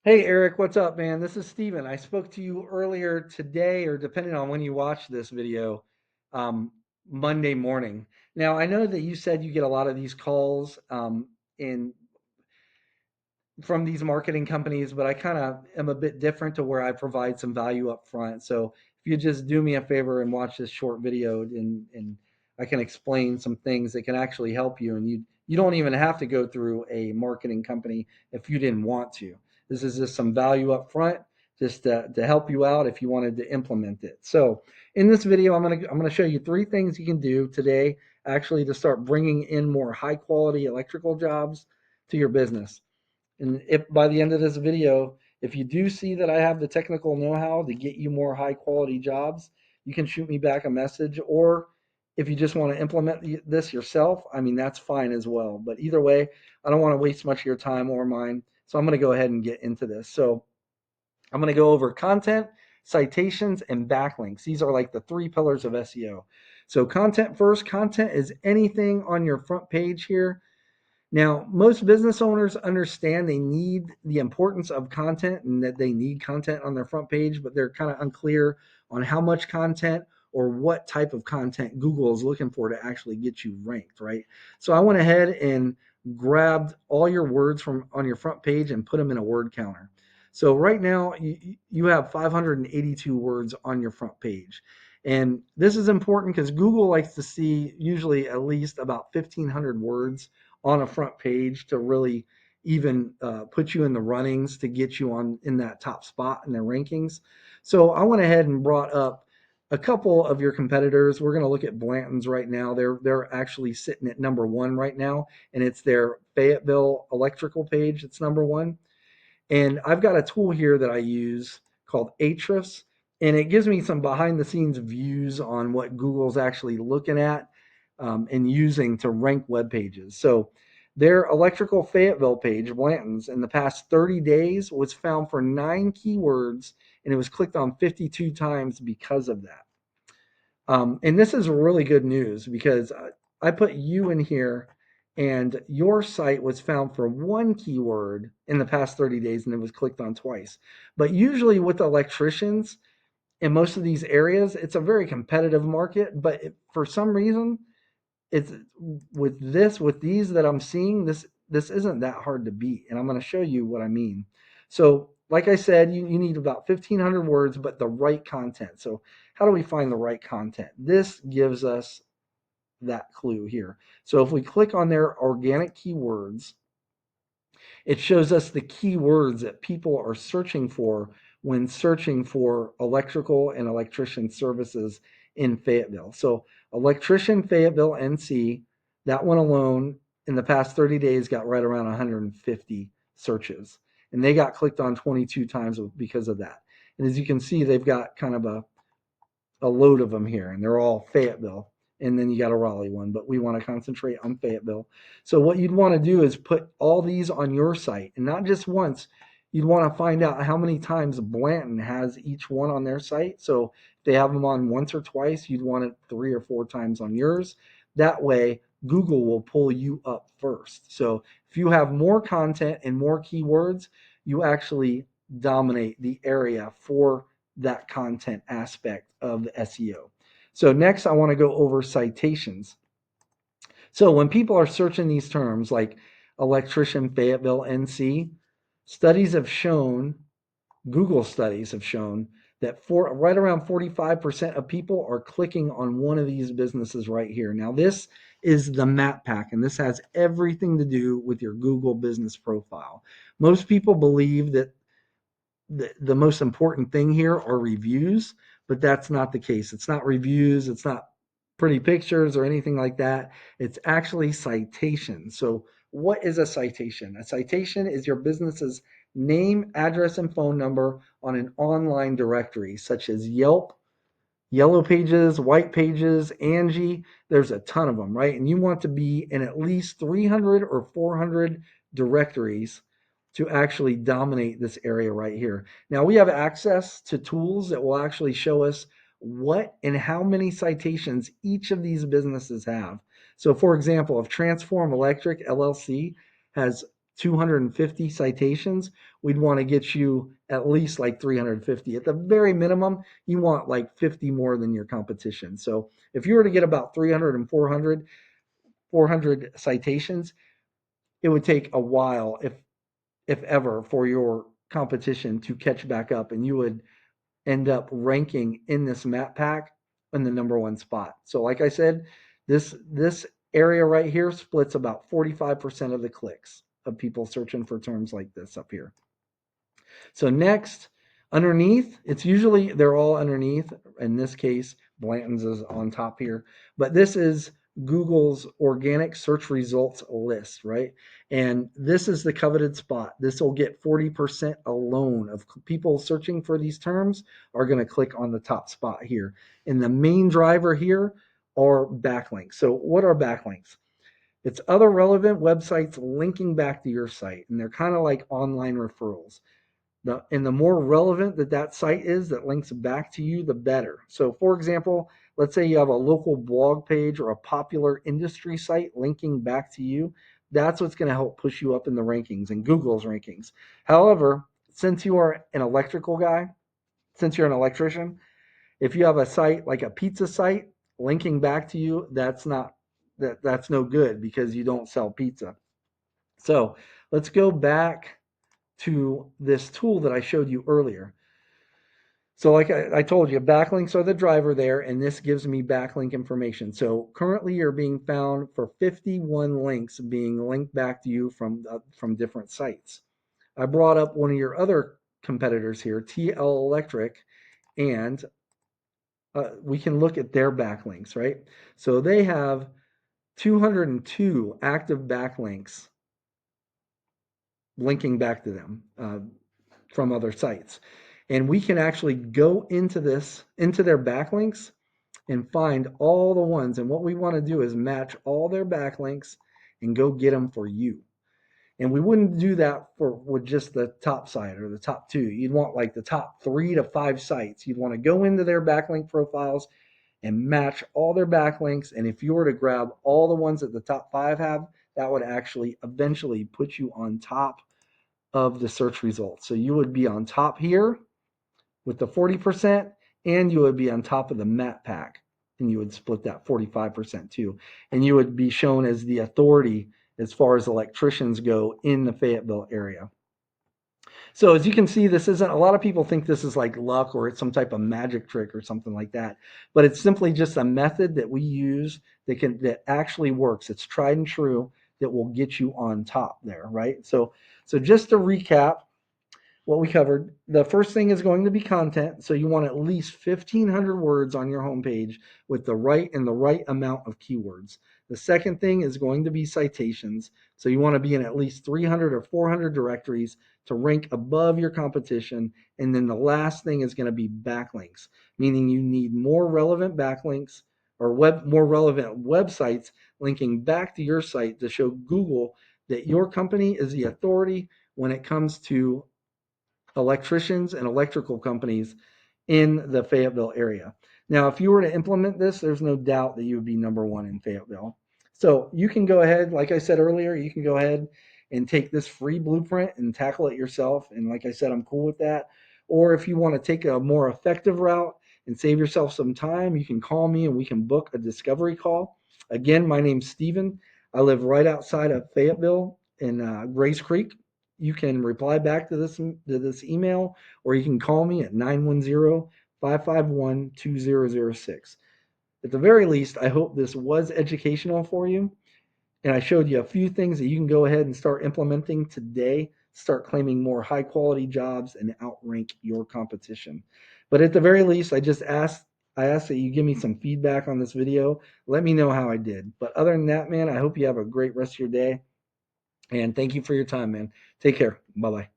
Hey Eric, what's up, man? This is Steven. I spoke to you earlier today, or depending on when you watch this video, um, Monday morning. Now, I know that you said you get a lot of these calls in from these marketing companies, but I kind of am a bit different to where I provide some value up front. So if you just do me a favor and watch this short video, and I can explain some things that can actually help you, and you don't even have to go through a marketing company if you didn't want to. This is just some value up front, just to help you out if you wanted to implement it. So in this video, I'm gonna show you three things you can do today, actually, to start bringing in more high quality electrical jobs to your business. And if by the end of this video, if you do see that I have the technical know-how to get you more high quality jobs, you can shoot me back a message. Or if you just want to implement this yourself, I mean, that's fine as well. But either way, I don't want to waste much of your time or mine. So I'm going to go ahead and get into this. So I'm going to go over content, citations, and backlinks. These are like the three pillars of SEO. So content first. Content is anything on your front page here. Now, most business owners understand they need the importance of content and that they need content on their front page, but they're kind of unclear on how much content or what type of content Google is looking for to actually get you ranked, right? So I went ahead and grabbed all your words from on your front page and put them in a word counter. So right now you have 582 words on your front page. And this is important because Google likes to see usually at least about 1,500 words on a front page to really even put you in the runnings to get you on in that top spot in their rankings. So I went ahead and brought up a couple of your competitors. We're going to look at Blanton's right now. They're actually sitting at number one right now, and it's their Fayetteville electrical page. It's number one. And I've got a tool here that I use called Ahrefs, and it gives me some behind the scenes views on what Google's actually looking at and using to rank web pages. So their electrical Fayetteville page, Blanton's, in the past 30 days was found for 9 keywords, and it was clicked on 52 times because of that. And this is really good news because I put you in here, and your site was found for one keyword in the past 30 days and it was clicked on twice. But usually with electricians in most of these areas, it's a very competitive market. But for some reason, it's with these that I'm seeing, this isn't that hard to beat. And I'm going to show you what I mean. So like I said, you need about 1,500 words, but the right content. So how do we find the right content? This gives us that clue here. So if we click on their organic keywords, it shows us the keywords that people are searching for when searching for electrical and electrician services in Fayetteville. So electrician Fayetteville NC, that one alone in the past 30 days got right around 150 searches. And they got clicked on 22 times because of that. And as you can see, they've got kind of a load of them here, and they're all Fayetteville. And then you got a Raleigh one, but we want to concentrate on Fayetteville. So what you'd want to do is put all these on your site, and not just once. You'd want to find out how many times Blanton has each one on their site. So if they have them on once or twice, you'd want it 3 or 4 times on yours. That way, Google will pull you up first. So if you have more content and more keywords, you actually dominate the area for that content aspect of the SEO. So next, I want to go over citations. So when people are searching these terms like electrician Fayetteville NC, studies have shown, Google studies have shown that for right around 45% of people are clicking on one of these businesses right here. Now this is the map pack, and this has everything to do with your Google business profile. Most people believe that the most important thing here are reviews, but that's not the case. It's not reviews, it's not pretty pictures or anything like that. It's actually citations. So, what is a citation? A citation is your business's name, address, and phone number on an online directory, such as Yelp, Yellow Pages, White Pages, Angie. There's a ton of them, right? And you want to be in at least 300 or 400 directories to actually dominate this area right here. Now we have access to tools that will actually show us what and how many citations each of these businesses have. So for example, if Transform Electric LLC has 250 citations, we'd want to get you at least like 350. At the very minimum, you want like 50 more than your competition. So if you were to get about 300 and 400 citations, it would take a while, if ever, for your competition to catch back up, and you would end up ranking in this map pack in the number one spot. So like I said, this area right here splits about 45% of the clicks of people searching for terms like this up here. So next, underneath, it's usually, they're all underneath. In this case, Blanton's is on top here. But this is Google's organic search results list, right? And this is the coveted spot. This will get 40% alone of people searching for these terms are going to click on the top spot here. And the main driver here are backlinks. So what are backlinks? It's other relevant websites linking back to your site, and they're kind of like online referrals. And the more relevant that site is that links back to you, the better. So for example, let's say you have a local blog page or a popular industry site linking back to you. That's what's going to help push you up in the rankings and Google's rankings. However, since you are an electrical guy, since you're an electrician, if you have a site like a pizza site linking back to you, that's no good because you don't sell pizza. So let's go back to this tool that I showed you earlier. So like I told you, backlinks are the driver there, and this gives me backlink information. So currently you're being found for 51 links being linked back to you from different sites. I brought up one of your other competitors here, TL Electric, and we can look at their backlinks, right? So they have 202 active backlinks linking back to them from other sites. And we can actually go into their backlinks and find all the ones. And what we want to do is match all their backlinks and go get them for you. And we wouldn't do that with just the top site or the top two. You'd want like the top 3 to 5 sites. You'd want to go into their backlink profiles and match all their backlinks. And if you were to grab all the ones that the top 5 have, that would actually eventually put you on top of the search results. So you would be on top here with the 40%, and you would be on top of the map pack, and you would split that 45% too. And you would be shown as the authority as far as electricians go in the Fayetteville area. So as you can see, this isn't, a lot of people think this is like luck or it's some type of magic trick or something like that, but it's simply just a method that we use that actually works. It's tried and true, that will get you on top there, right? So just to recap what we covered, the first thing is going to be content. So you want at least 1,500 words on your homepage with the right amount of keywords. The second thing is going to be citations. So you want to be in at least 300 or 400 directories to rank above your competition. And then the last thing is going to be backlinks, meaning you need more relevant backlinks or more relevant websites linking back to your site to show Google that your company is the authority when it comes to electricians and electrical companies in the Fayetteville area. Now, if you were to implement this, there's no doubt that you would be number one in Fayetteville. So you can go ahead, like I said earlier, you can go ahead and take this free blueprint and tackle it yourself. And like I said, I'm cool with that. Or if you want to take a more effective route and save yourself some time, you can call me and we can book a discovery call. Again, my name's Steven. I live right outside of Fayetteville in Grace Creek. You can reply back to this email, or you can call me at 910-551-2006. At the very least, I hope this was educational for you, and I showed you a few things that you can go ahead and start implementing today, start claiming more high quality jobs and outrank your competition. But at the very least, I ask that you give me some feedback on this video. Let me know how I did. But other than that, man, I hope you have a great rest of your day. And thank you for your time, man. Take care. Bye-bye.